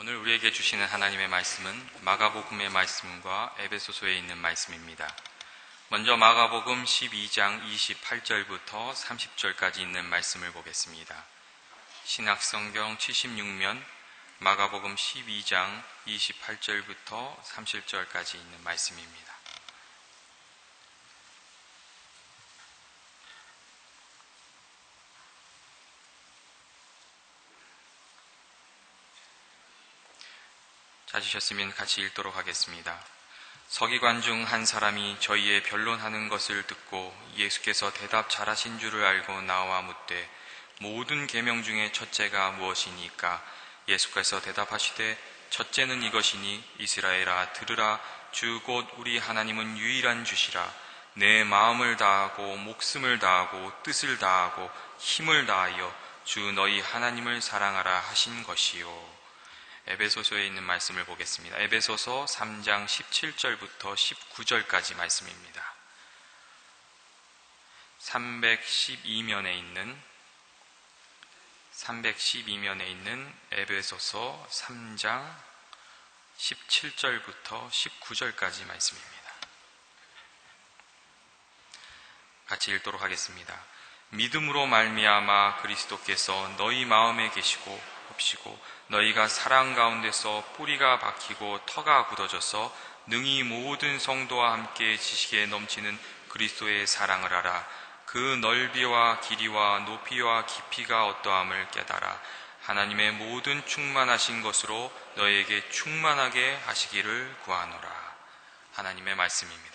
오늘 우리에게 주시는 하나님의 말씀은 마가복음의 말씀과 에베소서에 있는 말씀입니다. 먼저 마가복음 12장 28절부터 30절까지 있는 말씀을 보겠습니다. 신약성경 76면 마가복음 12장 28절부터 30절까지 있는 말씀입니다. 찾으셨으면 같이 읽도록 하겠습니다. 서기관 중 한 사람이 저희의 변론하는 것을 듣고 예수께서 대답 잘하신 줄을 알고 나와 묻되 모든 계명 중에 첫째가 무엇이니까? 예수께서 대답하시되 첫째는 이것이니 이스라엘아 들으라 주 곧 우리 하나님은 유일한 주시라. 내 마음을 다하고 목숨을 다하고 뜻을 다하고 힘을 다하여 주 너희 하나님을 사랑하라 하신 것이요. 에베소서에 있는 말씀을 보겠습니다. 에베소서 3장 17절부터 19절까지 말씀입니다. 312면에 있는 에베소서 3장 17절부터 19절까지 말씀입니다. 같이 읽도록 하겠습니다. 믿음으로 말미암아 그리스도께서 너희 마음에 계시고 옵시고 너희가 사랑 가운데서 뿌리가 박히고 터가 굳어져서 능히 모든 성도와 함께 지식에 넘치는 그리스도의 사랑을 알아. 그 넓이와 길이와 높이와 깊이가 어떠함을 깨달아 하나님의 모든 충만하신 것으로 너희에게 충만하게 하시기를 구하노라. 하나님의 말씀입니다.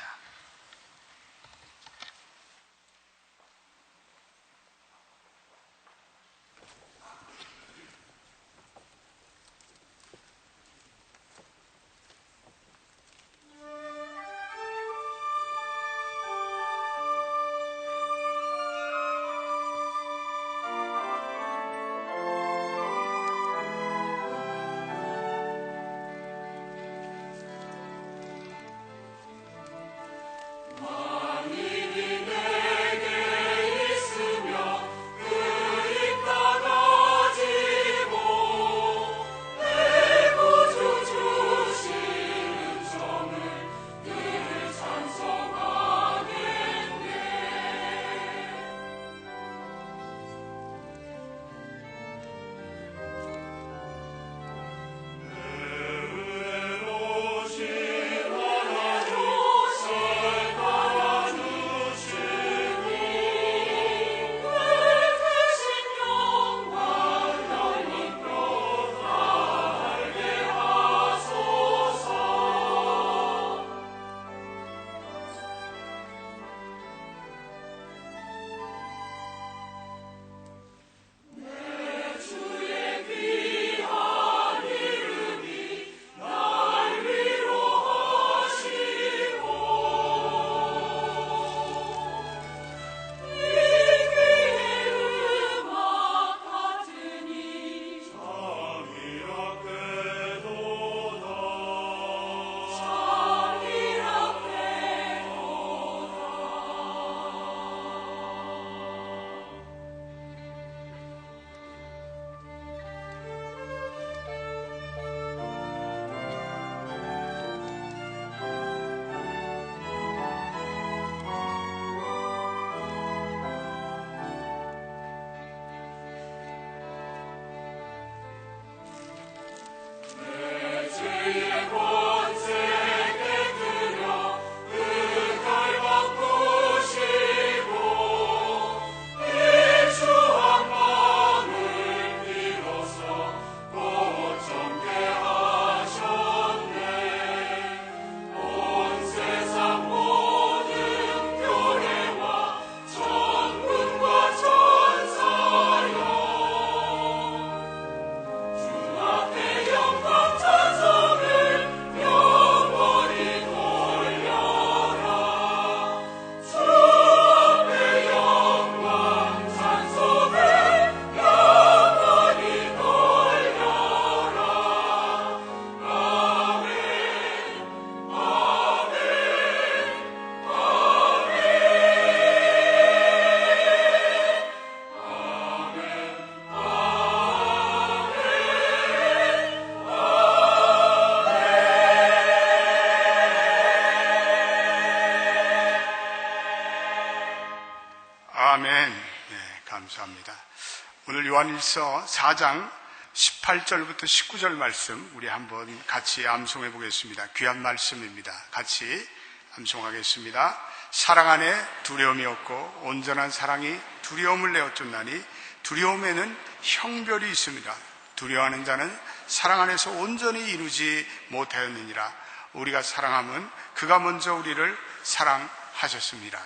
요한일서 4장 18절부터 19절 말씀 우리 한번 같이 암송해 보겠습니다. 귀한 말씀입니다. 같이 암송하겠습니다. 사랑 안에 두려움이 없고 온전한 사랑이 두려움을 내어쫓나니 두려움에는 형별이 있습니다. 두려워하는 자는 사랑 안에서 온전히 이루지 못하였느니라. 우리가 사랑하면 그가 먼저 우리를 사랑하셨습니다.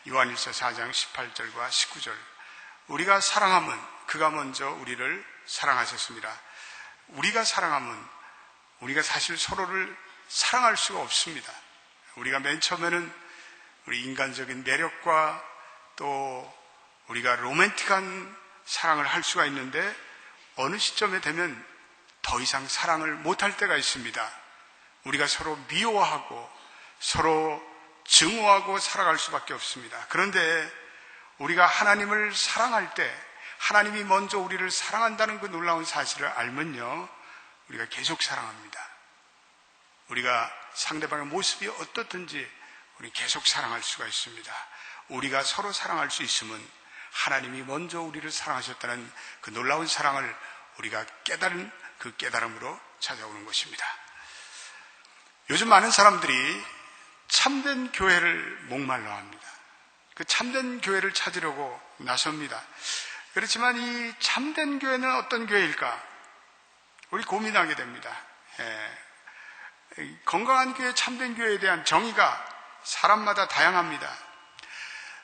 요한일서 4장 18절과 19절. 우리가 사랑하면 그가 먼저 우리를 사랑하셨습니다. 우리가 사랑하면 우리가 사실 서로를 사랑할 수가 없습니다. 우리가 맨 처음에는 우리 인간적인 매력과 또 우리가 로맨틱한 사랑을 할 수가 있는데 어느 시점에 되면 더 이상 사랑을 못할 때가 있습니다. 우리가 서로 미워하고 서로 증오하고 살아갈 수밖에 없습니다. 그런데 우리가 하나님을 사랑할 때 하나님이 먼저 우리를 사랑한다는 그 놀라운 사실을 알면요, 우리가 계속 사랑합니다. 우리가 상대방의 모습이 어떻든지 우리 계속 사랑할 수가 있습니다. 우리가 서로 사랑할 수 있으면 하나님이 먼저 우리를 사랑하셨다는 그 놀라운 사랑을 우리가 깨달은 그 깨달음으로 찾아오는 것입니다. 요즘 많은 사람들이 참된 교회를 목말라 합니다. 그 참된 교회를 찾으려고 나섭니다. 그렇지만 이 참된 교회는 어떤 교회일까? 우리 고민하게 됩니다. 건강한 교회, 참된 교회에 대한 정의가 사람마다 다양합니다.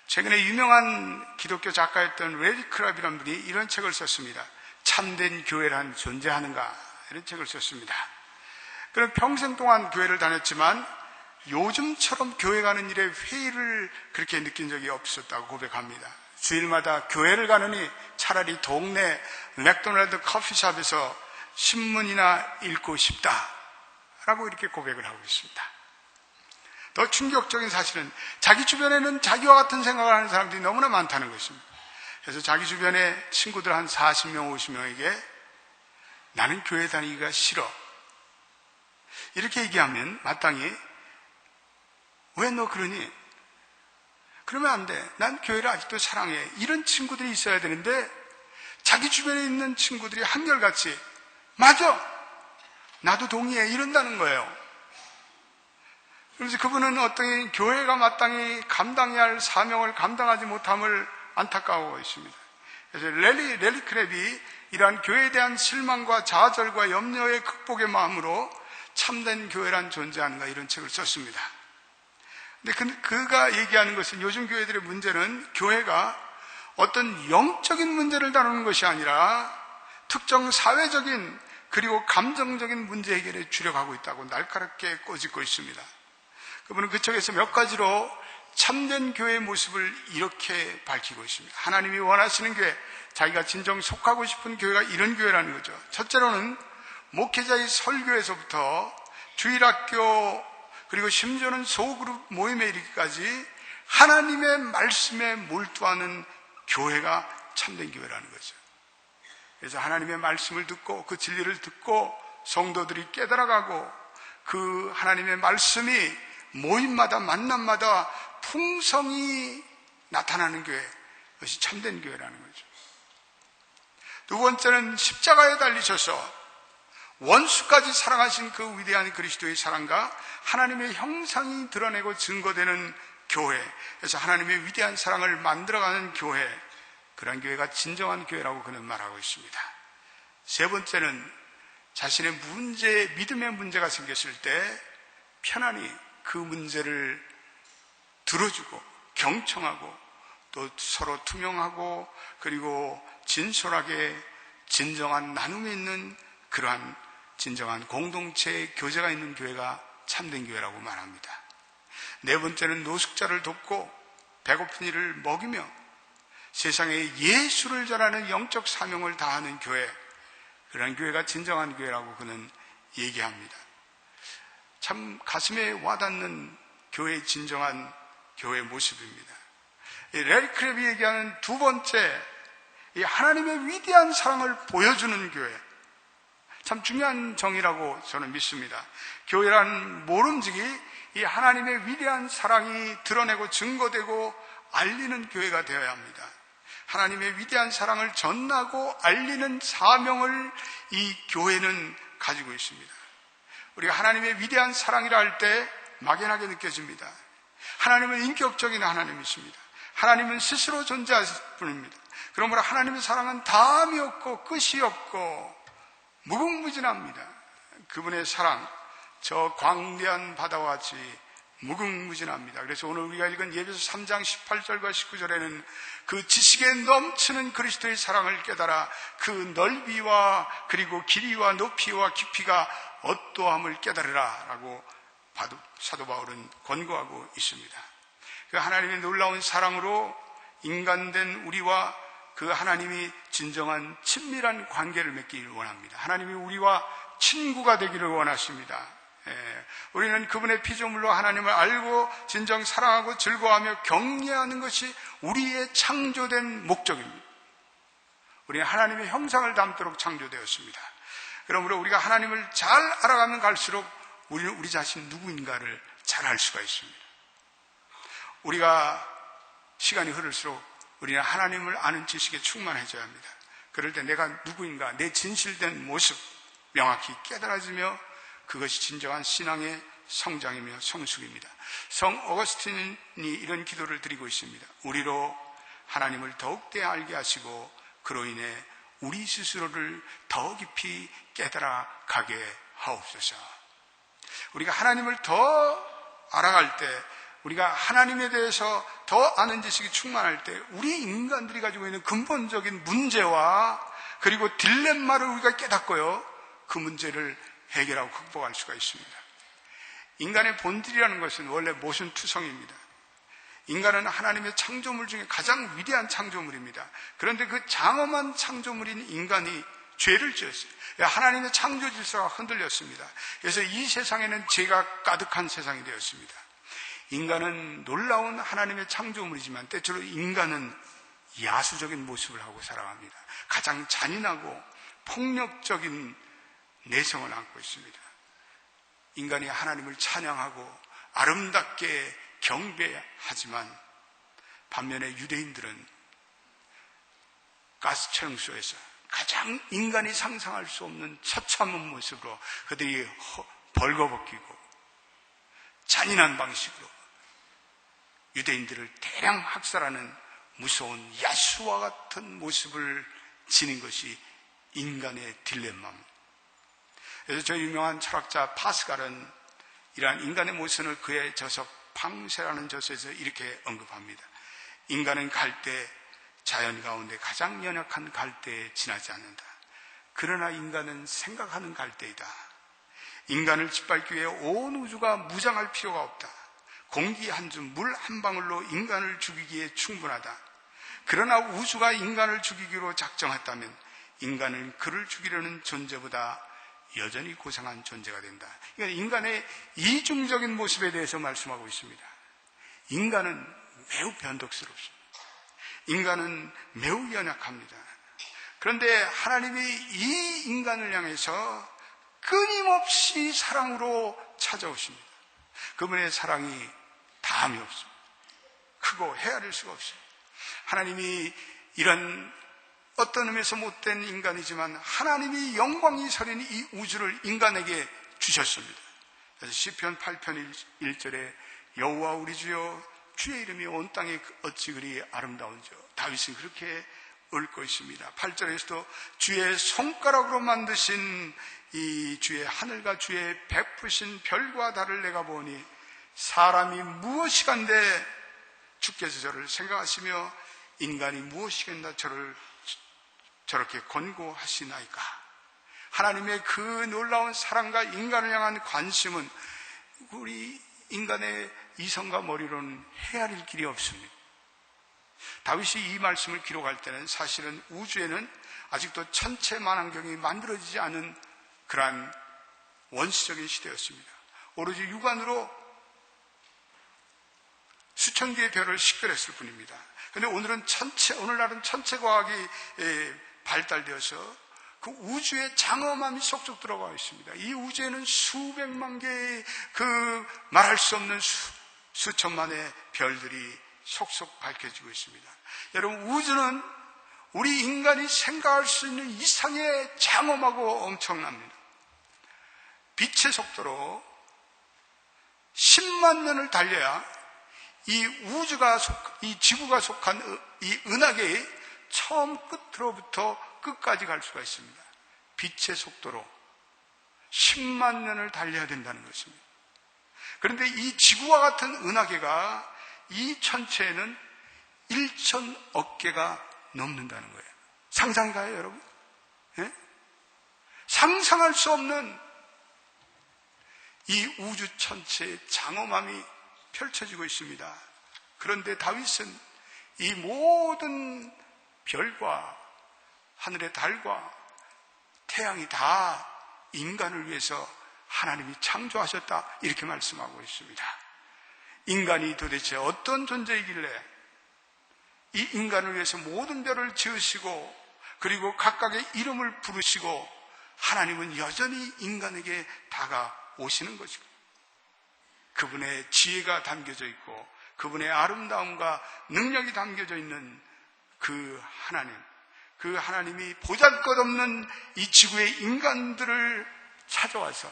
최근에 유명한 기독교 작가였던 레리 크랍이라는 분이 이런 책을 썼습니다. 참된 교회란 존재하는가? 이런 책을 썼습니다. 그럼 평생 동안 교회를 다녔지만 요즘처럼 교회 가는 일에 회의를 그렇게 느낀 적이 없었다고 고백합니다. 주일마다 교회를 가느니 차라리 동네 맥도날드 커피숍에서 신문이나 읽고 싶다라고 이렇게 고백을 하고 있습니다. 더 충격적인 사실은 자기 주변에는 자기와 같은 생각을 하는 사람들이 너무나 많다는 것입니다. 그래서 자기 주변에 친구들 한 40명, 50명에게 나는 교회 다니기가 싫어, 이렇게 얘기하면 마땅히 왜 너 그러니? 그러면 안 돼. 난 교회를 아직도 사랑해. 이런 친구들이 있어야 되는데 자기 주변에 있는 친구들이 한결같이 맞아, 나도 동의해, 이런다는 거예요. 그래서 그분은 어떤 교회가 마땅히 감당해야 할 사명을 감당하지 못함을 안타까워하고 있습니다. 그래서 레리 크랩이 이러한 교회에 대한 실망과 좌절과 염려의 극복의 마음으로 참된 교회란 존재하는가, 이런 책을 썼습니다. 근데 그가 얘기하는 것은 요즘 교회들의 문제는 교회가 어떤 영적인 문제를 다루는 것이 아니라 특정 사회적인 그리고 감정적인 문제 해결에 주력하고 있다고 날카롭게 꼬집고 있습니다. 그분은 그 책에서 몇 가지로 참된 교회의 모습을 이렇게 밝히고 있습니다. 하나님이 원하시는 교회, 자기가 진정 속하고 싶은 교회가 이런 교회라는 거죠. 첫째로는 목회자의 설교에서부터 주일학교 그리고 심지어는 소그룹 모임에 이르기까지 하나님의 말씀에 몰두하는 교회가 참된 교회라는 거죠. 그래서 하나님의 말씀을 듣고 그 진리를 듣고 성도들이 깨달아가고 그 하나님의 말씀이 모임마다 만남마다 풍성히 나타나는 교회, 그것이 참된 교회라는 거죠. 두 번째는 십자가에 달리셔서 원수까지 사랑하신 그 위대한 그리스도의 사랑과 하나님의 형상이 드러내고 증거되는 교회, 그래서 하나님의 위대한 사랑을 만들어가는 교회, 그런 교회가 진정한 교회라고 그는 말하고 있습니다. 세 번째는 자신의 믿음의 문제가 생겼을 때 편안히 그 문제를 들어주고 경청하고 또 서로 투명하고 그리고 진솔하게 진정한 나눔이 있는 그러한 진정한 공동체의 교제가 있는 교회가 참된 교회라고 말합니다. 네 번째는 노숙자를 돕고 배고픈 이를 먹이며 세상에 예수를 전하는 영적 사명을 다하는 교회, 그런 교회가 진정한 교회라고 그는 얘기합니다. 참 가슴에 와닿는 교회의 진정한 교회의 모습입니다. 레리 크랩이 얘기하는 두 번째, 이 하나님의 위대한 사랑을 보여주는 교회, 참 중요한 정의라고 저는 믿습니다. 교회라는 모름지기 이 하나님의 위대한 사랑이 드러내고 증거되고 알리는 교회가 되어야 합니다. 하나님의 위대한 사랑을 전하고 알리는 사명을 이 교회는 가지고 있습니다. 우리가 하나님의 위대한 사랑이라 할 때 막연하게 느껴집니다. 하나님은 인격적인 하나님이십니다. 하나님은 스스로 존재하실 분입니다. 그러므로 하나님의 사랑은 다함이 없고 끝이 없고 무궁무진합니다. 그분의 사랑, 저 광대한 바다와 같이 무궁무진합니다. 그래서 오늘 우리가 읽은 예배서 3장 18절과 19절에는 그 지식에 넘치는 그리스도의 사랑을 깨달아 그 넓이와 그리고 길이와 높이와 깊이가 어떠함을 깨달으라 라고 사도 바울은 권고하고 있습니다. 그 하나님의 놀라운 사랑으로 인간된 우리와 그 하나님이 진정한 친밀한 관계를 맺기를 원합니다. 하나님이 우리와 친구가 되기를 원하십니다. 우리는 그분의 피조물로 하나님을 알고 진정 사랑하고 즐거워하며 격려하는 것이 우리의 창조된 목적입니다. 우리는 하나님의 형상을 담도록 창조되었습니다. 그러므로 우리가 하나님을 잘 알아가면 갈수록 우리는 우리 자신 누구인가를 잘 알 수가 있습니다. 우리가 시간이 흐를수록 우리는 하나님을 아는 지식에 충만해져야 합니다. 그럴 때 내가 누구인가, 내 진실된 모습 명확히 깨달아지며 그것이 진정한 신앙의 성장이며 성숙입니다. 성 어거스틴이 이런 기도를 드리고 있습니다. 우리로 하나님을 더욱더 알게 하시고 그로 인해 우리 스스로를 더 깊이 깨달아 가게 하옵소서. 우리가 하나님을 더 알아갈 때, 우리가 하나님에 대해서 더 아는 지식이 충만할 때 우리 인간들이 가지고 있는 근본적인 문제와 그리고 딜레마를 우리가 깨닫고요, 그 문제를 해결하고 극복할 수가 있습니다. 인간의 본질이라는 것은 원래 모순투성입니다. 인간은 하나님의 창조물 중에 가장 위대한 창조물입니다. 그런데 그 장엄한 창조물인 인간이 죄를 지었어요. 하나님의 창조 질서가 흔들렸습니다. 그래서 이 세상에는 죄가 가득한 세상이 되었습니다. 인간은 놀라운 하나님의 창조물이지만 때때로 인간은 야수적인 모습을 하고 살아갑니다. 가장 잔인하고 폭력적인 내성을 안고 있습니다. 인간이 하나님을 찬양하고 아름답게 경배하지만 반면에 유대인들은 가스청소에서 가장 인간이 상상할 수 없는 처참한 모습으로 그들이 벌거벗기고 잔인한 방식으로 유대인들을 대량 학살하는 무서운 야수와 같은 모습을 지닌 것이 인간의 딜레마입니다. 그래서 저 유명한 철학자 파스칼은 이러한 인간의 모순을 그의 저서 팡세라는 저서에서 이렇게 언급합니다. 인간은 갈대, 자연 가운데 가장 연약한 갈대에 지나지 않는다. 그러나 인간은 생각하는 갈대이다. 인간을 짓밟기 위해 온 우주가 무장할 필요가 없다. 공기 한 줌, 물 한 방울로 인간을 죽이기에 충분하다. 그러나 우주가 인간을 죽이기로 작정했다면 인간은 그를 죽이려는 존재보다 여전히 고상한 존재가 된다. 그러니까 인간의 이중적인 모습에 대해서 말씀하고 있습니다. 인간은 매우 변덕스럽습니다. 인간은 매우 연약합니다. 그런데 하나님이 이 인간을 향해서 끊임없이 사랑으로 찾아오십니다. 그분의 사랑이 다함이 없습니다. 크고 헤아릴 수가 없습니다. 하나님이 이런 어떤 의미에서 못된 인간이지만 하나님이 영광이 서린 이 우주를 인간에게 주셨습니다. 그래서 시편 8편 1절에 여호와 우리 주여 주의 이름이 온 땅에 어찌 그리 아름다운지요. 다윗은 그렇게 읊고 있습니다. 8절에서도 주의 손가락으로 만드신 이 주의 하늘과 주의 베푸신 별과 달을 내가 보니 사람이 무엇이간데 주께서 저를 생각하시며 인간이 무엇이겠나 저를 저렇게 권고하시나이까. 하나님의 그 놀라운 사랑과 인간을 향한 관심은 우리 인간의 이성과 머리로는 헤아릴 길이 없습니다. 다윗이 이 말씀을 기록할 때는 사실은 우주에는 아직도 천체 만환경이 만들어지지 않은 그러한 원시적인 시대였습니다. 오로지 육안으로 수천 개의 별을 식별했을 뿐입니다. 그런데 오늘날은 천체 과학이 발달되어서 그 우주의 장엄함이 쏙쏙 들어가 있습니다. 이 우주에는 수백만 개의 그 말할 수 없는 수천만의 별들이 속속 밝혀지고 있습니다. 여러분, 우주는 우리 인간이 생각할 수 있는 이상의 장엄하고 엄청납니다. 빛의 속도로 10만 년을 달려야 이 지구가 속한 이 은하계의 처음 끝으로부터 끝까지 갈 수가 있습니다. 빛의 속도로 10만 년을 달려야 된다는 것입니다. 그런데 이 지구와 같은 은하계가 이 천체에는 1천억 개가 넘는다는 거예요. 상상이 가요, 여러분? 예? 상상할 수 없는 이 우주 천체의 장엄함이 펼쳐지고 있습니다. 그런데 다윗은 이 모든 별과 하늘의 달과 태양이 다 인간을 위해서 하나님이 창조하셨다, 이렇게 말씀하고 있습니다. 인간이 도대체 어떤 존재이길래 이 인간을 위해서 모든 별을 지으시고 그리고 각각의 이름을 부르시고 하나님은 여전히 인간에게 다가오시는 것이고, 그분의 지혜가 담겨져 있고 그분의 아름다움과 능력이 담겨져 있는 그 하나님이 보잘것없는 이 지구의 인간들을 찾아와서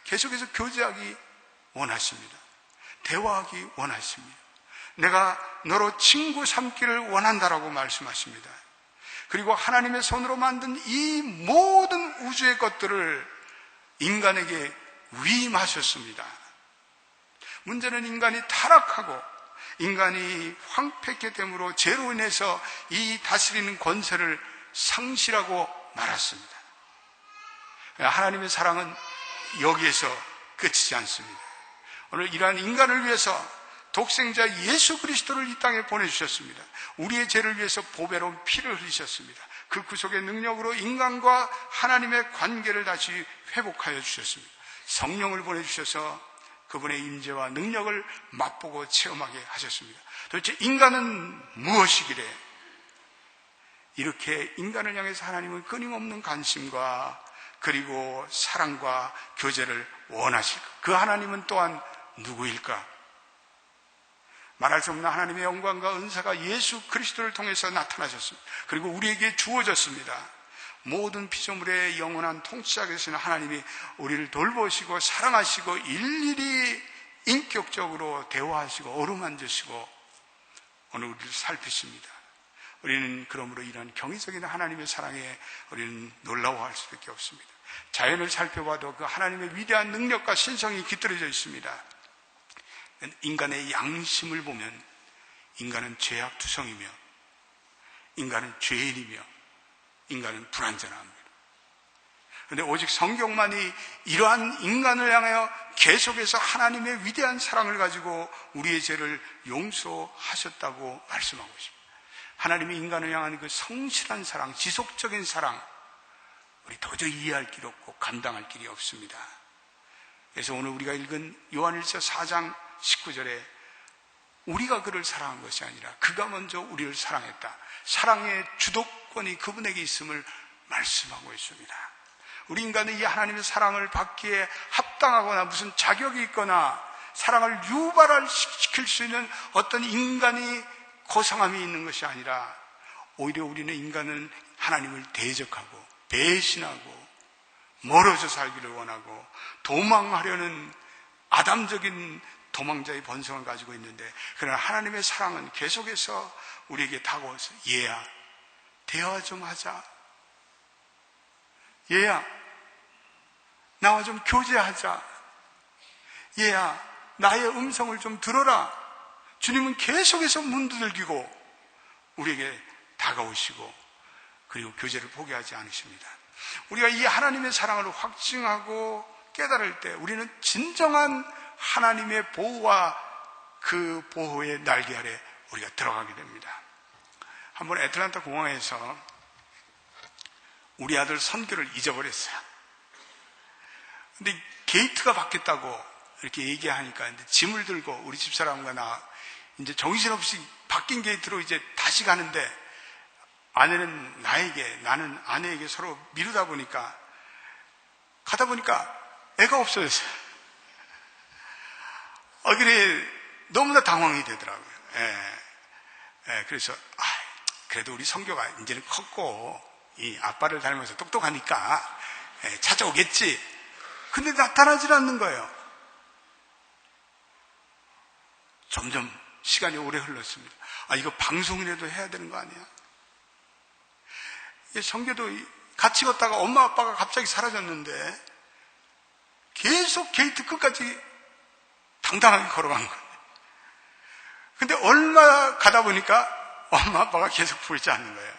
계속해서 교제하기 원하십니다. 대화하기 원하십니다. 내가 너로 친구 삼기를 원한다라고 말씀하십니다. 그리고 하나님의 손으로 만든 이 모든 우주의 것들을 인간에게 위임하셨습니다. 문제는 인간이 타락하고 인간이 황폐케 됨으로 죄로 인해서 이 다스리는 권세를 상실하고 말았습니다. 하나님의 사랑은 여기에서 끝이지 않습니다. 오늘 이러한 인간을 위해서 독생자 예수 그리스도를 이 땅에 보내주셨습니다. 우리의 죄를 위해서 보배로운 피를 흘리셨습니다. 그 구속의 능력으로 인간과 하나님의 관계를 다시 회복하여 주셨습니다. 성령을 보내주셔서 그분의 임재와 능력을 맛보고 체험하게 하셨습니다. 도대체 인간은 무엇이기래? 이렇게 인간을 향해서 하나님은 끊임없는 관심과 그리고 사랑과 교제를 원하실까? 그 하나님은 또한 누구일까? 말할 수 없는 하나님의 영광과 은사가 예수 그리스도를 통해서 나타나셨습니다. 그리고 우리에게 주어졌습니다. 모든 피조물의 영원한 통치자 되시는 하나님이 우리를 돌보시고 사랑하시고 일일이 인격적으로 대화하시고 어루만지시고 오늘 우리를 살피십니다. 우리는 그러므로 이런 경이적인 하나님의 사랑에 우리는 놀라워할 수밖에 없습니다. 자연을 살펴봐도 그 하나님의 위대한 능력과 신성이 깃들어져 있습니다. 인간의 양심을 보면 인간은 죄악투성이며 인간은 죄인이며 인간은 불완전합니다. 그런데 오직 성경만이 이러한 인간을 향하여 계속해서 하나님의 위대한 사랑을 가지고 우리의 죄를 용서하셨다고 말씀하고 있습니다. 하나님이 인간을 향한 그 성실한 사랑, 지속적인 사랑, 우리 도저히 이해할 길 없고 감당할 길이 없습니다. 그래서 오늘 우리가 읽은 요한일서 4장 19절에 우리가 그를 사랑한 것이 아니라 그가 먼저 우리를 사랑했다. 사랑의 주도권이 그분에게 있음을 말씀하고 있습니다. 우리 인간은 이 하나님의 사랑을 받기에 합당하거나 무슨 자격이 있거나 사랑을 유발시킬 수 있는 어떤 인간이 고상함이 있는 것이 아니라 오히려 우리는 인간은 하나님을 대적하고 배신하고 멀어져 살기를 원하고 도망하려는 아담적인 도망자의 본성을 가지고 있는데, 그러나 하나님의 사랑은 계속해서 우리에게 다가와서 얘야 대화 좀 하자, 얘야 나와 좀 교제하자, 얘야 나의 음성을 좀 들어라. 주님은 계속해서 문 두들기고 우리에게 다가오시고 그리고 교제를 포기하지 않으십니다. 우리가 이 하나님의 사랑을 확증하고 깨달을 때 우리는 진정한 하나님의 보호와 그 보호의 날개 아래 우리가 들어가게 됩니다. 한번 애틀랜타 공항에서 우리 아들 선교를 잊어버렸어요. 근데 게이트가 바뀌었다고 이렇게 얘기하니까 이제 짐을 들고 우리 집사람과 나 이제 정신없이 바뀐 게이트로 이제 다시 가는데, 아내는 나에게, 나는 아내에게 서로 미루다 보니까 가다 보니까 애가 없어졌어요. 그래 너무나 당황이 되더라고요. 그래서 그래도 우리 성교가 이제는 컸고 이 아빠를 닮아서 똑똑하니까 찾아오겠지. 근데 나타나질 않는 거예요. 점점 시간이 오래 흘렀습니다. 이거 방송이라도 해야 되는 거 아니야? 성교도 같이 걷다가 엄마 아빠가 갑자기 사라졌는데 계속 게이트 끝까지 당당하게 걸어간 거예요. 근데 얼마 가다 보니까 엄마 아빠가 계속 보이지 않는 거예요.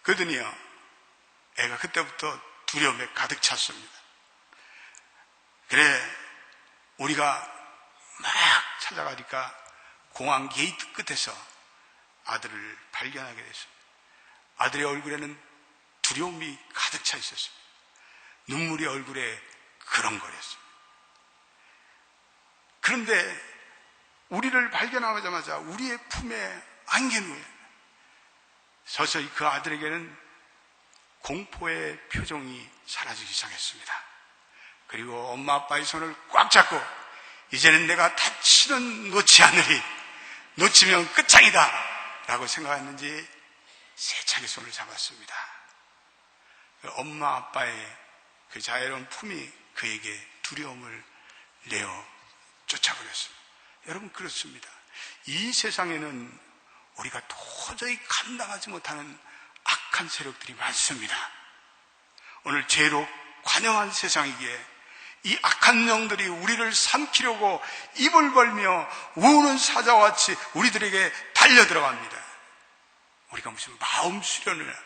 그러더니요, 애가 그때부터 두려움에 가득 찼습니다. 그래, 우리가 막 찾아가니까 공항 게이트 끝에서 아들을 발견하게 됐습니다. 아들의 얼굴에는 두려움이 가득 차 있었습니다. 눈물이 얼굴에 그렁거렸습니다. 그런데 우리를 발견하자마자 우리의 품에 안긴 후에 서서히 그 아들에게는 공포의 표정이 사라지기 시작했습니다. 그리고 엄마 아빠의 손을 꽉 잡고 이제는 내가 다시는 놓지 않으리, 놓치면 끝장이다 라고 생각했는지 세차게 손을 잡았습니다. 엄마 아빠의 그 자애로운 품이 그에게 두려움을 내어 쫓아버렸습니다. 여러분, 그렇습니다. 이 세상에는 우리가 도저히 감당하지 못하는 악한 세력들이 많습니다. 오늘 죄로 관영한 세상이기에 이 악한 영들이 우리를 삼키려고 입을 벌며 우는 사자와 같이 우리들에게 달려들어갑니다. 우리가 무슨 마음 수련,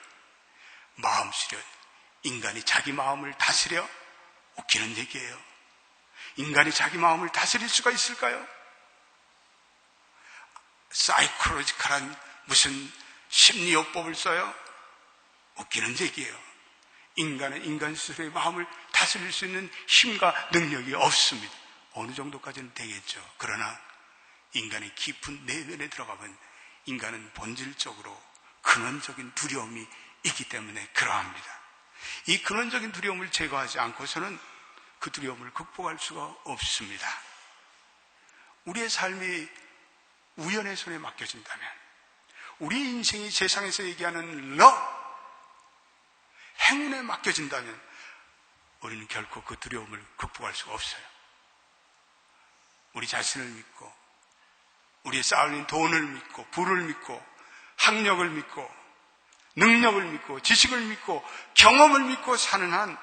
인간이 자기 마음을 다스려? 웃기는 얘기예요. 인간이 자기 마음을 다스릴 수가 있을까요? 사이콜로지컬한 무슨 심리요법을 써요? 웃기는 얘기예요. 인간은 인간 스스로의 마음을 다스릴 수 있는 힘과 능력이 없습니다. 어느 정도까지는 되겠죠. 그러나 인간의 깊은 내면에 들어가면 인간은 본질적으로 근원적인 두려움이 있기 때문에 그러합니다. 이 근원적인 두려움을 제거하지 않고서는 그 두려움을 극복할 수가 없습니다. 우리의 삶이 우연의 손에 맡겨진다면, 우리 인생이 세상에서 얘기하는 행운에 맡겨진다면 우리는 결코 그 두려움을 극복할 수가 없어요. 우리 자신을 믿고, 우리의 쌓아올린 돈을 믿고, 부를 믿고, 학력을 믿고, 능력을 믿고, 지식을 믿고, 경험을 믿고 사는 한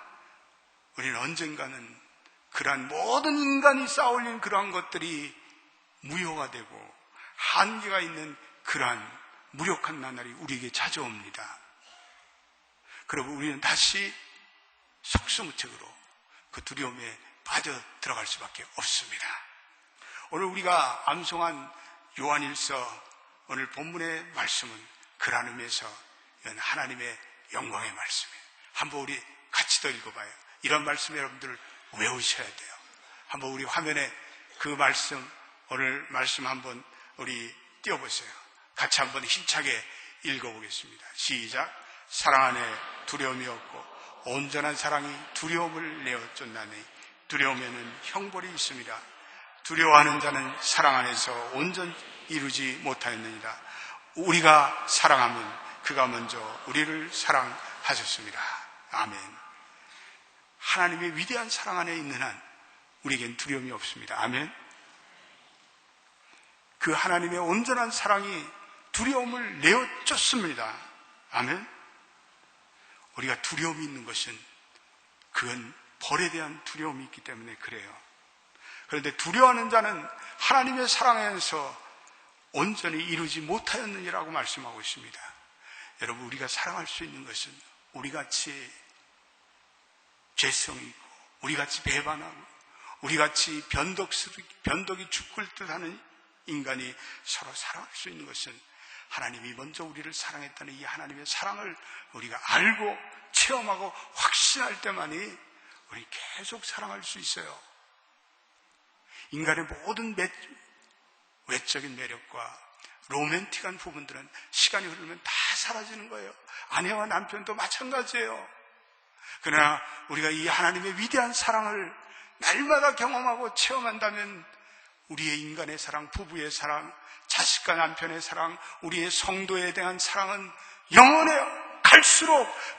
우리는 언젠가는 그러한 모든 인간이 쌓아올린 그러한 것들이 무효가 되고 한계가 있는 그러한 무력한 나날이 우리에게 찾아옵니다. 그리고 우리는 다시 속수무책으로 그 두려움에 빠져 들어갈 수밖에 없습니다. 오늘 우리가 암송한 요한일서 오늘 본문의 말씀은 그런 의미에서 하나님의 영광의 말씀이에요. 한번 우리 같이 더 읽어봐요. 이런 말씀 여러분들 외우셔야 돼요. 한번 우리 화면에 그 말씀, 오늘 말씀 한번 우리 띄워보세요. 같이 한번 힘차게 읽어보겠습니다. 시작. 사랑 안에 두려움이 없고 온전한 사랑이 두려움을 내어 쫓나니 두려움에는 형벌이 있습니다. 두려워하는 자는 사랑 안에서 온전히 이루지 못하였느니라. 우리가 사랑하면 그가 먼저 우리를 사랑하셨습니다. 아멘. 하나님의 위대한 사랑 안에 있는 한 우리에겐 두려움이 없습니다. 아멘. 그 하나님의 온전한 사랑이 두려움을 내어 쫓습니다. 아멘. 우리가 두려움이 있는 것은 그건 벌에 대한 두려움이 있기 때문에 그래요. 그런데 두려워하는 자는 하나님의 사랑에서 온전히 이루지 못하였느니라고 말씀하고 있습니다. 여러분, 우리가 사랑할 수 있는 것은 우리같이 죄성이 있고 우리같이 배반하고 우리같이 변덕이 죽을 듯하는 인간이 서로 사랑할 수 있는 것은 하나님이 먼저 우리를 사랑했다는 이 하나님의 사랑을 우리가 알고 체험하고 확신할 때만이 우리 계속 사랑할 수 있어요. 인간의 모든 외적인 매력과 로맨틱한 부분들은 시간이 흐르면 다 사라지는 거예요. 아내와 남편도 마찬가지예요. 그러나 우리가 이 하나님의 위대한 사랑을 날마다 경험하고 체험한다면 우리의 인간의 사랑, 부부의 사랑, 자식과 남편의 사랑, 우리의 성도에 대한 사랑은 영원해요.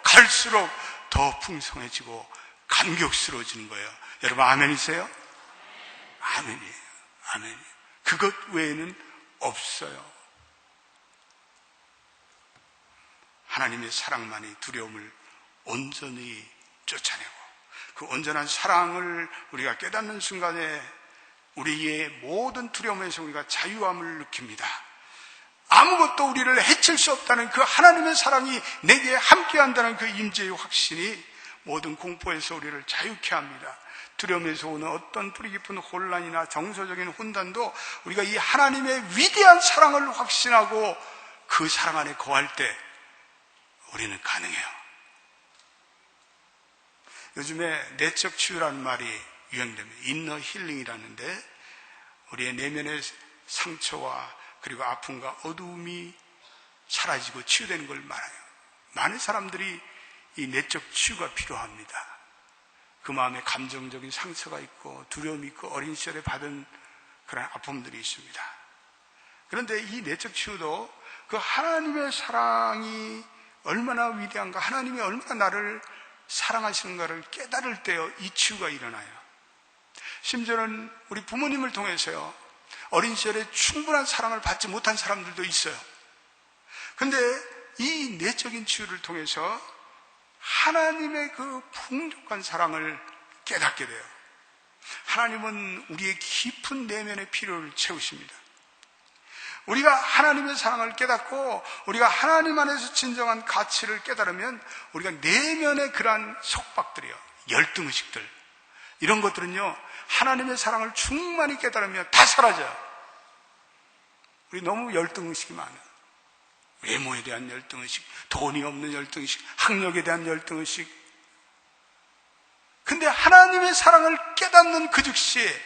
갈수록 더 풍성해지고 감격스러워지는 거예요. 여러분 아멘이세요? 아멘이에요. 아멘. 그것 외에는 없어요. 하나님의 사랑만이 두려움을 온전히 쫓아내고, 그 온전한 사랑을 우리가 깨닫는 순간에 우리의 모든 두려움에서 우리가 자유함을 느낍니다. 아무것도 우리를 해칠 수 없다는 그 하나님의 사랑이 내게 함께한다는 그 임재의 확신이 모든 공포에서 우리를 자유케 합니다. 두려움에서 오는 어떤 뿌리 깊은 혼란이나 정서적인 혼단도 우리가 이 하나님의 위대한 사랑을 확신하고 그 사랑 안에 거할 때 우리는 가능해요. 요즘에 내적 치유라는 말이 유행됩니다. 인너 힐링이라는데, 우리의 내면의 상처와 그리고 아픔과 어두움이 사라지고 치유되는 걸 말해요. 많은 사람들이 이 내적 치유가 필요합니다. 그 마음에 감정적인 상처가 있고 두려움이 있고 어린 시절에 받은 그런 아픔들이 있습니다. 그런데 이 내적 치유도 그 하나님의 사랑이 얼마나 위대한가, 하나님이 얼마나 나를 사랑하시는가를 깨달을 때요, 이 치유가 일어나요. 심지어는 우리 부모님을 통해서요, 어린 시절에 충분한 사랑을 받지 못한 사람들도 있어요. 근데 이 내적인 치유를 통해서 하나님의 그 풍족한 사랑을 깨닫게 돼요. 하나님은 우리의 깊은 내면의 필요를 채우십니다. 우리가 하나님의 사랑을 깨닫고 우리가 하나님 안에서 진정한 가치를 깨달으면 우리가 내면의 그러한 속박들이요, 열등의식들, 이런 것들은요, 하나님의 사랑을 충만히 깨달으면 다 사라져요. 우리 너무 열등의식이 많아요. 외모에 대한 열등의식, 돈이 없는 열등의식, 학력에 대한 열등의식. 근데 하나님의 사랑을 깨닫는 그 즉시에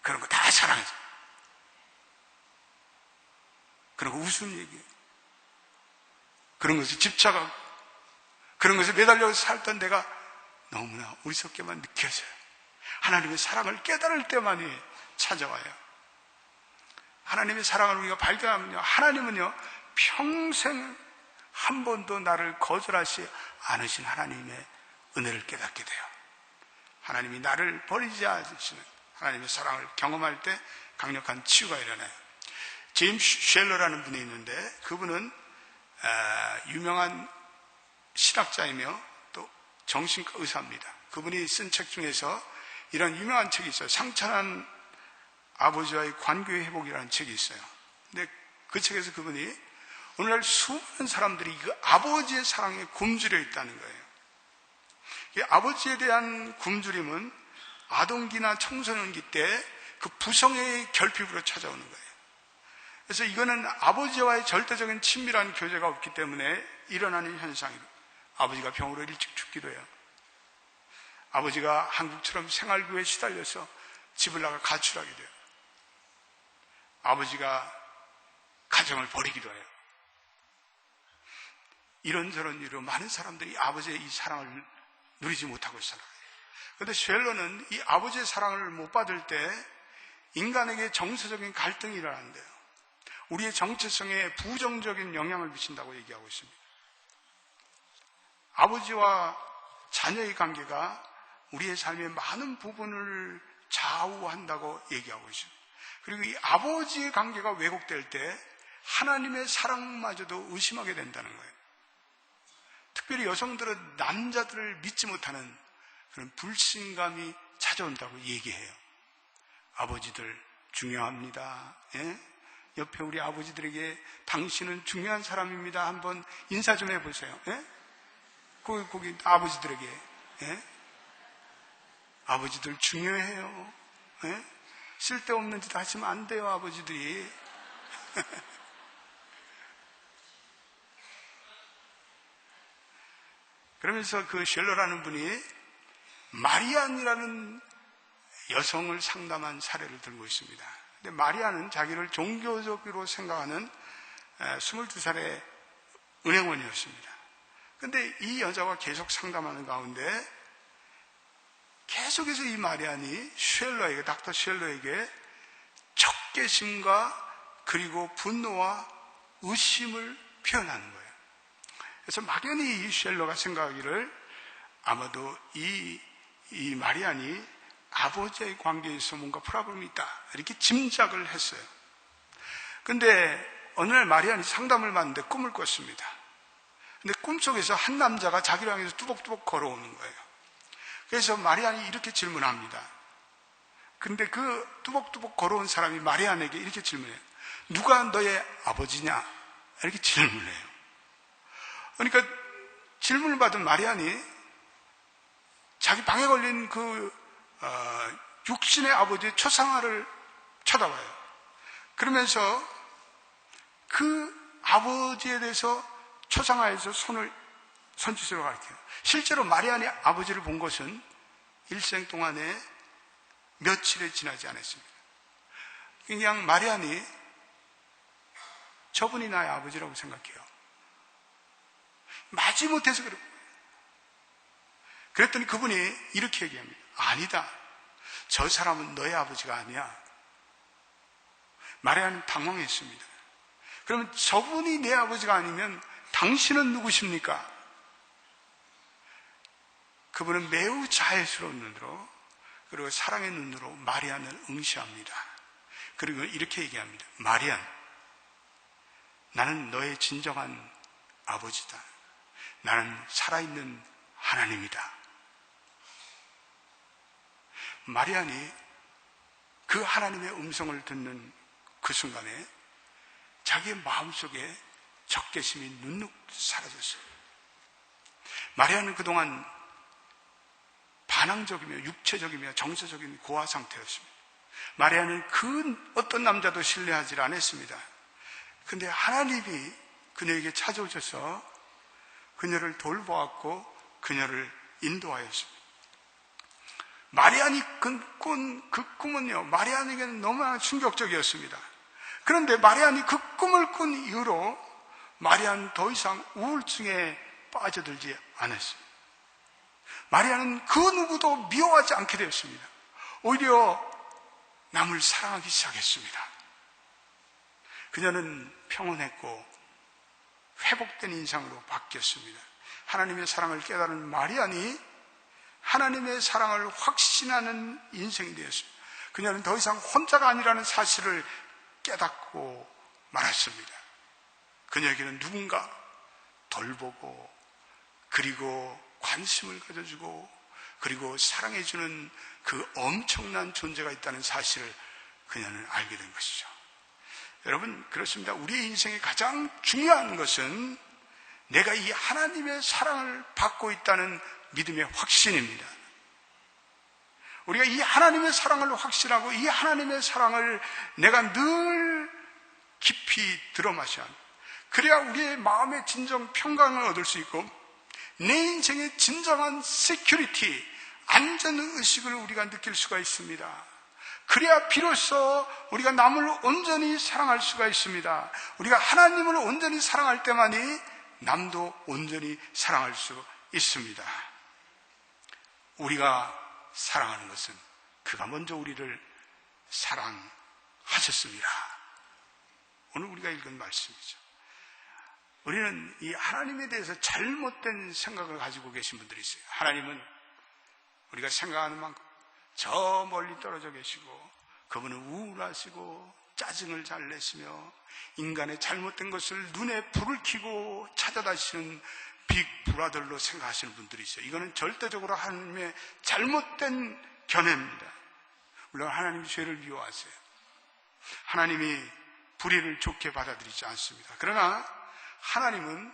그런 거 다 사랑해줘. 그런 거 우스운 얘기예요. 그런 것에 집착하고 그런 것에 매달려서 살던 내가 너무나 어리석게만 느껴져요. 하나님의 사랑을 깨달을 때만이 찾아와요. 하나님의 사랑을 우리가 발견하면요, 하나님은요 평생 한 번도 나를 거절하지 않으신 하나님의 은혜를 깨닫게 돼요. 하나님이 나를 버리지 않으시는 하나님의 사랑을 경험할 때 강력한 치유가 일어나요. 제임스 쉘러라는 분이 있는데, 그분은 유명한 신학자이며 또 정신과 의사입니다. 그분이 쓴 책 중에서 이런 유명한 책이 있어요. 상처난 아버지와의 관계의 회복이라는 책이 있어요. 근데 그 책에서 그분이 오늘날 수많은 사람들이 그 아버지의 사랑에 굶주려 있다는 거예요. 이 아버지에 대한 굶주림은 아동기나 청소년기 때 그 부성의 결핍으로 찾아오는 거예요. 그래서 이거는 아버지와의 절대적인 친밀한 교제가 없기 때문에 일어나는 현상이에요. 아버지가 병으로 일찍 죽기도 해요. 아버지가 한국처럼 생활구에 시달려서 집을 나가 가출하게 돼요. 아버지가 가정을 버리기도 해요. 이런저런 이유로 많은 사람들이 아버지의 이 사랑을 누리지 못하고 살아요. 그런데 쉘러는 이 아버지의 사랑을 못 받을 때 인간에게 정서적인 갈등이 일어난대요. 우리의 정체성에 부정적인 영향을 미친다고 얘기하고 있습니다. 아버지와 자녀의 관계가 우리의 삶의 많은 부분을 좌우한다고 얘기하고 있습니다. 그리고 이 아버지의 관계가 왜곡될 때 하나님의 사랑마저도 의심하게 된다는 거예요. 특별히 여성들은 남자들을 믿지 못하는 그런 불신감이 찾아온다고 얘기해요. 아버지들 중요합니다. 예? 옆에 우리 아버지들에게 당신은 중요한 사람입니다. 한번 인사 좀 해보세요. 예? 거기 아버지들에게. 예? 아버지들 중요해요. 예? 쓸데없는 짓 하시면 안 돼요, 아버지들이. 그러면서 그 쉘러라는 분이 마리안이라는 여성을 상담한 사례를 들고 있습니다. 근데 마리안은 자기를 종교적으로 생각하는 22살의 은행원이었습니다. 근데 이 여자와 계속 상담하는 가운데 계속해서 이 마리안이 쉘러에게, 닥터 쉘러에게 적개심과 그리고 분노와 의심을 표현하는 거예요. 그래서 막연히 이 쉘러가 생각하기를 아마도 이 마리안이 아버지의 관계에서 뭔가 프로블럼이 있다, 이렇게 짐작을 했어요. 근데 어느 날 마리안이 상담을 받는데 꿈을 꿨습니다. 근데 꿈속에서 한 남자가 자기를 향해서 뚜벅뚜벅 걸어오는 거예요. 그래서 마리안이 이렇게 질문합니다. 근데 그 뚜벅뚜벅 걸어온 사람이 마리안에게 이렇게 질문해요. 누가 너의 아버지냐? 이렇게 질문해요. 그러니까 질문을 받은 마리안이 자기 방에 걸린 육신의 아버지의 초상화를 쳐다봐요. 그러면서 그 아버지에 대해서 초상화에서 손짓으로 가르쳐요. 실제로 마리안이 아버지를 본 것은 일생 동안에 며칠에 지나지 않았습니다. 그냥 마리안이 저분이 나의 아버지라고 생각해요. 마지못해서 그런 거예요. 그랬더니 그분이 이렇게 얘기합니다. 아니다. 저 사람은 너의 아버지가 아니야. 마리아는 당황했습니다. 그러면 저분이 내 아버지가 아니면 당신은 누구십니까? 그분은 매우 자애스러운 눈으로, 그리고 사랑의 눈으로 마리안을 응시합니다. 그리고 이렇게 얘기합니다. 마리안, 나는 너의 진정한 아버지다. 나는 살아있는 하나님이다. 마리안이 그 하나님의 음성을 듣는 그 순간에 자기의 마음속에 적개심이 눈룩 사라졌어요. 마리아는 그동안 반항적이며 육체적이며 정서적인 고아 상태였습니다. 마리아는 그 어떤 남자도 신뢰하지 않았습니다. 그런데 하나님이 그녀에게 찾아오셔서 그녀를 돌보았고 그녀를 인도하였습니다. 마리안이 꾼 그 꿈은요, 마리안에게는 너무나 충격적이었습니다. 그런데 마리안이 그 꿈을 꾼 이후로 마리안은 더 이상 우울증에 빠져들지 않았습니다. 마리아는 그 누구도 미워하지 않게 되었습니다. 오히려 남을 사랑하기 시작했습니다. 그녀는 평온했고 회복된 인상으로 바뀌었습니다. 하나님의 사랑을 깨달은 마리안이 하나님의 사랑을 확신하는 인생이 되었습니다. 그녀는 더 이상 혼자가 아니라는 사실을 깨닫고 말았습니다. 그녀에게는 누군가 돌보고 그리고 관심을 가져주고 그리고 사랑해주는 그 엄청난 존재가 있다는 사실을 그녀는 알게 된 것이죠. 여러분, 그렇습니다. 우리의 인생의 가장 중요한 것은 내가 이 하나님의 사랑을 받고 있다는 믿음의 확신입니다. 우리가 이 하나님의 사랑을 확신하고 이 하나님의 사랑을 내가 늘 깊이 들어마셔야 합니다. 그래야 우리의 마음의 진정 평강을 얻을 수 있고 내 인생의 진정한 세큐리티, 안전의식을 우리가 느낄 수가 있습니다. 그래야 비로소 우리가 남을 온전히 사랑할 수가 있습니다. 우리가 하나님을 온전히 사랑할 때만이 남도 온전히 사랑할 수 있습니다. 우리가 사랑하는 것은 그가 먼저 우리를 사랑하셨습니다. 오늘 우리가 읽은 말씀이죠. 우리는 이 하나님에 대해서 잘못된 생각을 가지고 계신 분들이 있어요. 하나님은 우리가 생각하는 만큼 저 멀리 떨어져 계시고 그분은 우울하시고 짜증을 잘 내시며 인간의 잘못된 것을 눈에 불을 켜고 찾아다시는 빅브라더로 생각하시는 분들이 있어요. 이거는 절대적으로 하나님의 잘못된 견해입니다. 물론 하나님이 죄를 미워하세요. 하나님이 불의를 좋게 받아들이지 않습니다. 그러나 하나님은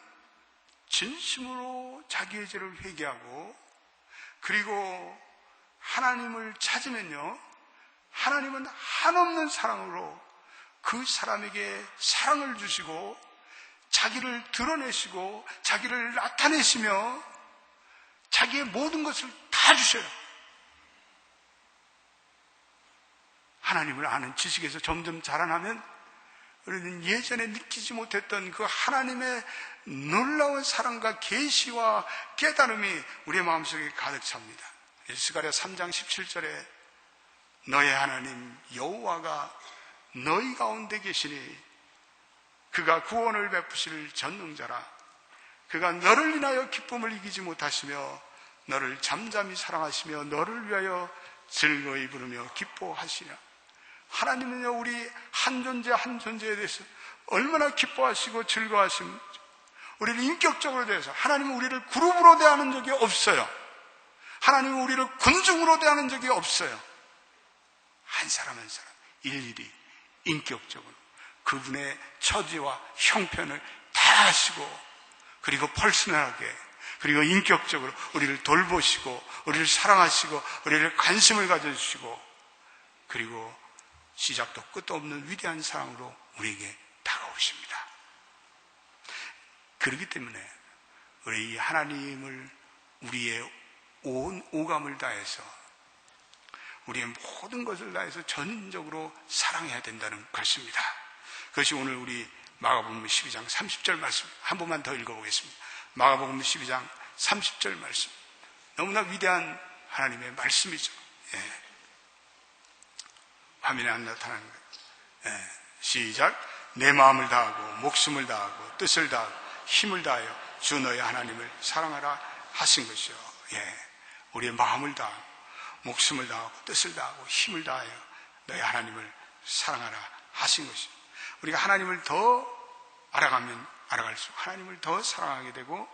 진심으로 자기의 죄를 회개하고 그리고 하나님을 찾으면요, 하나님은 한없는 사랑으로 그 사람에게 사랑을 주시고 자기를 드러내시고 자기를 나타내시며 자기의 모든 것을 다 주셔요. 하나님을 아는 지식에서 점점 자라나면 우리는 예전에 느끼지 못했던 그 하나님의 놀라운 사랑과 계시와 깨달음이 우리의 마음속에 가득 찹니다. 스가랴 3장 17절에 너의 하나님 여호와가 너희 가운데 계시니 그가 구원을 베푸실 전능자라. 그가 너를 인하여 기쁨을 이기지 못하시며 너를 잠잠히 사랑하시며 너를 위하여 즐거이 부르며 기뻐하시라. 하나님은요, 우리 한 존재 한 존재에 대해서 얼마나 기뻐하시고 즐거워하시는지, 우리를 인격적으로 대해서, 하나님은 우리를 그룹으로 대하는 적이 없어요. 하나님은 우리를 군중으로 대하는 적이 없어요. 한 사람 한 사람 일일이 인격적으로 그분의 처지와 형편을 다 아시고, 그리고 퍼스널하게, 그리고 인격적으로 우리를 돌보시고 우리를 사랑하시고 우리를 관심을 가져주시고, 그리고 시작도 끝도 없는 위대한 사랑으로 우리에게 다가오십니다. 그렇기 때문에 우리 하나님을 우리의 온 오감을 다해서, 우리의 모든 것을 다해서 전인적으로 사랑해야 된다는 것입니다. 그것이 오늘 우리 마가복음 12장 30절 말씀 한 번만 더 읽어보겠습니다. 마가복음 12장 30절 말씀, 너무나 위대한 하나님의 말씀이죠. 예. 화면에 안 나타나는 거예요. 예. 시작. 내 마음을 다하고 목숨을 다하고 뜻을 다하고 힘을 다하여 주 너희 하나님을 사랑하라 하신 것이요. 예. 우리의 마음을 다하고 목숨을 다하고 뜻을 다하고 힘을 다하여 너희 하나님을 사랑하라 하신 것이요. 우리가 하나님을 더 알아가면 알아갈수록 하나님을 더 사랑하게 되고,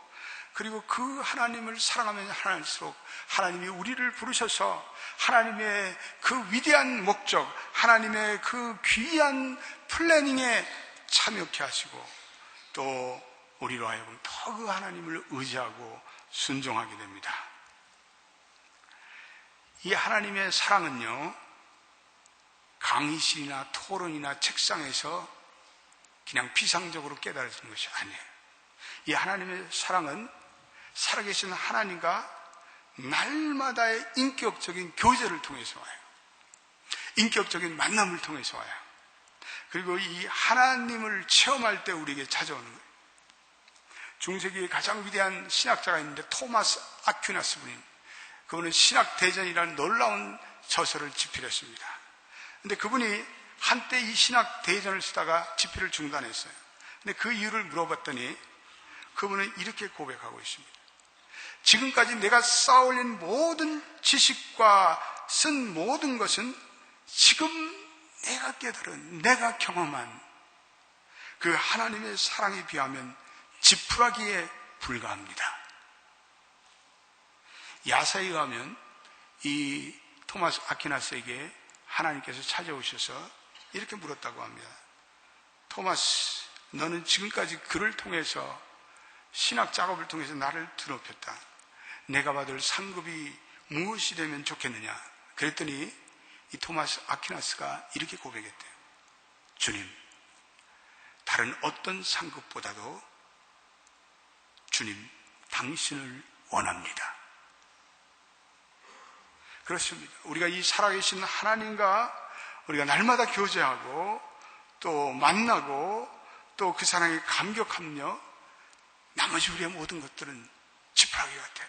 그리고 그 하나님을 사랑하면 할수록 하나님이 우리를 부르셔서 하나님의 그 위대한 목적, 하나님의 그 귀한 플래닝에 참여케 하시고, 또 우리로 하여금 더 그 하나님을 의지하고 순종하게 됩니다. 이 하나님의 사랑은요, 강의실이나 토론이나 책상에서 그냥 비상적으로 깨달아지는 것이 아니에요. 이 하나님의 사랑은 살아계신 하나님과 날마다의 인격적인 교제를 통해서 와요. 인격적인 만남을 통해서 와요. 그리고 이 하나님을 체험할 때 우리에게 찾아오는 거예요. 중세기의 가장 위대한 신학자가 있는데 토마스 아퀴나스 분이, 그분은 신학대전이라는 놀라운 저서를 집필했습니다. 근데 그분이 한때 이 신학대전을 쓰다가 집필을 중단했어요. 근데 그 이유를 물어봤더니 그분은 이렇게 고백하고 있습니다. 지금까지 내가 쌓아올린 모든 지식과 쓴 모든 것은 지금 내가 깨달은, 내가 경험한 그 하나님의 사랑에 비하면 지푸라기에 불과합니다. 야사에 의하면 이 토마스 아퀴나스에게 하나님께서 찾아오셔서 이렇게 물었다고 합니다. 토마스, 너는 지금까지 글을 통해서, 신학 작업을 통해서 나를 드높였다. 내가 받을 상급이 무엇이 되면 좋겠느냐? 그랬더니 이 토마스 아퀴나스가 이렇게 고백했대요. 주님, 다른 어떤 상급보다도 주님, 당신을 원합니다. 그렇습니다. 우리가 이 살아계신 하나님과 우리가 날마다 교제하고 또 만나고 또 그 사랑에 감격하며 나머지 우리의 모든 것들은 지푸라기 같아요.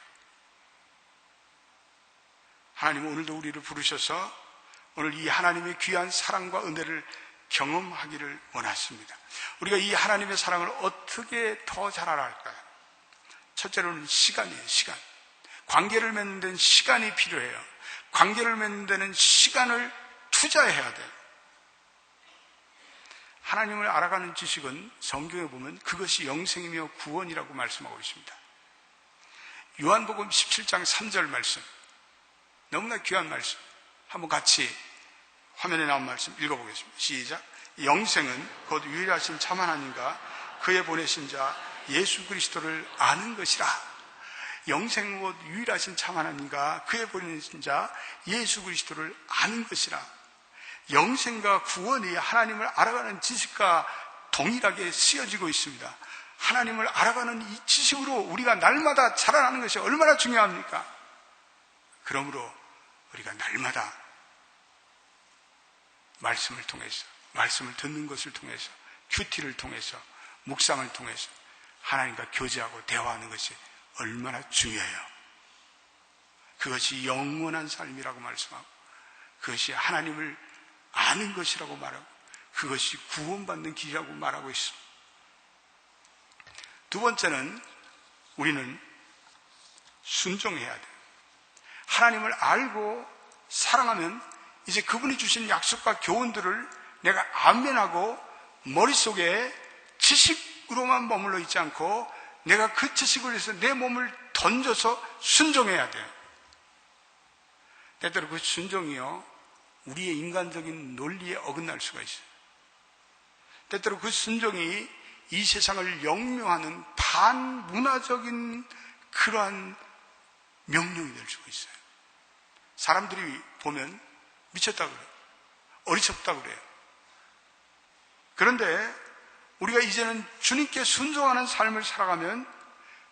하나님은 오늘도 우리를 부르셔서 오늘 이 하나님의 귀한 사랑과 은혜를 경험하기를 원하십니다. 우리가 이 하나님의 사랑을 어떻게 더 잘 알아갈까요? 첫째로는 시간이에요. 시간. 관계를 맺는 데는 시간이 필요해요. 관계를 맺는 데는 시간을 투자해야 돼요. 하나님을 알아가는 지식은 성경에 보면 그것이 영생이며 구원이라고 말씀하고 있습니다. 요한복음 17장 3절 말씀, 너무나 귀한 말씀, 한번 같이 화면에 나온 말씀 읽어보겠습니다. 시작. 영생은 곧 유일하신 참 하나님과 그의 보내신 자 예수 그리스도를 아는 것이라. 영생은 곧 유일하신 참 하나님과 그의 보내신 자 예수 그리스도를 아는 것이라. 영생과 구원이 하나님을 알아가는 지식과 동일하게 쓰여지고 있습니다. 하나님을 알아가는 이 지식으로 우리가 날마다 자라나는 것이 얼마나 중요합니까? 그러므로 우리가 날마다 말씀을 통해서, 말씀을 듣는 것을 통해서, 큐티를 통해서, 묵상을 통해서 하나님과 교제하고 대화하는 것이 얼마나 중요해요. 그것이 영원한 삶이라고 말씀하고, 그것이 하나님을 아는 것이라고 말하고, 그것이 구원받는 길이라고 말하고 있습니다. 두 번째는 우리는 순종해야 돼요. 하나님을 알고 사랑하면 이제 그분이 주신 약속과 교훈들을 내가 암면하고 머릿속에 지식으로만 머물러 있지 않고 내가 그 지식을 위해서 내 몸을 던져서 순종해야 돼요. 때때로 그 순종이요, 우리의 인간적인 논리에 어긋날 수가 있어요. 때때로 그 순종이 이 세상을 역묘하는 반문화적인 그러한 명령이 될 수가 있어요. 사람들이 보면 미쳤다고 그래요. 어리석다고 그래요. 그런데 우리가 이제는 주님께 순종하는 삶을 살아가면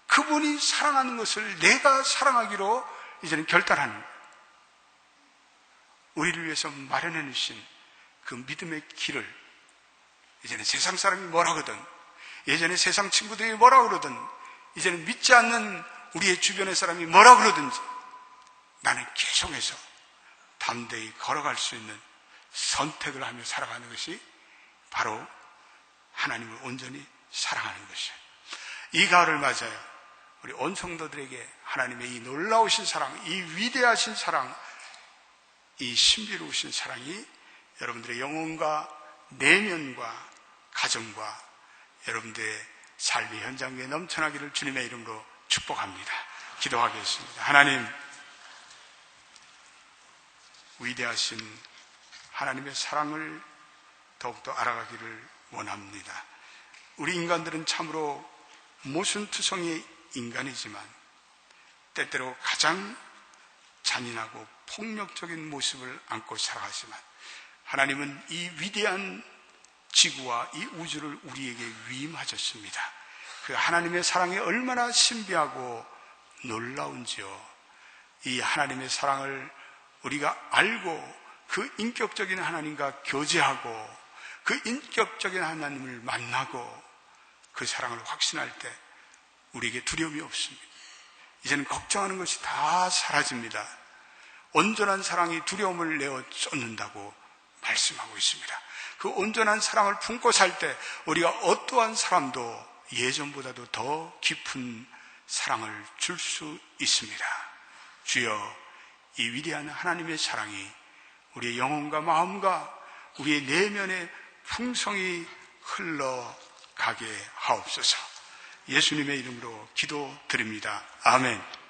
그분이 사랑하는 것을 내가 사랑하기로 이제는 결단하는 거예요. 우리를 위해서 마련해 주신 그 믿음의 길을 이제는 세상 사람이 뭐라 그러든, 예전에 세상 친구들이 뭐라 그러든, 이제는 믿지 않는 우리의 주변의 사람이 뭐라 그러든지 나는 계속해서 담대히 걸어갈 수 있는 선택을 하며 살아가는 것이 바로 하나님을 온전히 사랑하는 것이에요. 이 가을을 맞아요. 우리 온 성도들에게 하나님의 이 놀라우신 사랑, 이 위대하신 사랑, 이 신비로우신 사랑이 여러분들의 영혼과 내면과 가정과 여러분들의 삶의 현장 위에 넘쳐나기를 주님의 이름으로 축복합니다. 기도하겠습니다. 하나님, 위대하신 하나님의 사랑을 더욱더 알아가기를 원합니다. 우리 인간들은 참으로 모순투성이의 인간이지만 때때로 가장 잔인하고 폭력적인 모습을 안고 살아가지만 하나님은 이 위대한 지구와 이 우주를 우리에게 위임하셨습니다. 그 하나님의 사랑이 얼마나 신비하고 놀라운지요. 이 하나님의 사랑을 우리가 알고 그 인격적인 하나님과 교제하고 그 인격적인 하나님을 만나고 그 사랑을 확신할 때 우리에게 두려움이 없습니다. 이제는 걱정하는 것이 다 사라집니다. 온전한 사랑이 두려움을 내어 쫓는다고 말씀하고 있습니다. 그 온전한 사랑을 품고 살 때 우리가 어떠한 사람도 예전보다도 더 깊은 사랑을 줄 수 있습니다. 주여, 이 위대한 하나님의 사랑이 우리의 영혼과 마음과 우리의 내면의 풍성이 흘러가게 하옵소서. 예수님의 이름으로 기도드립니다. 아멘.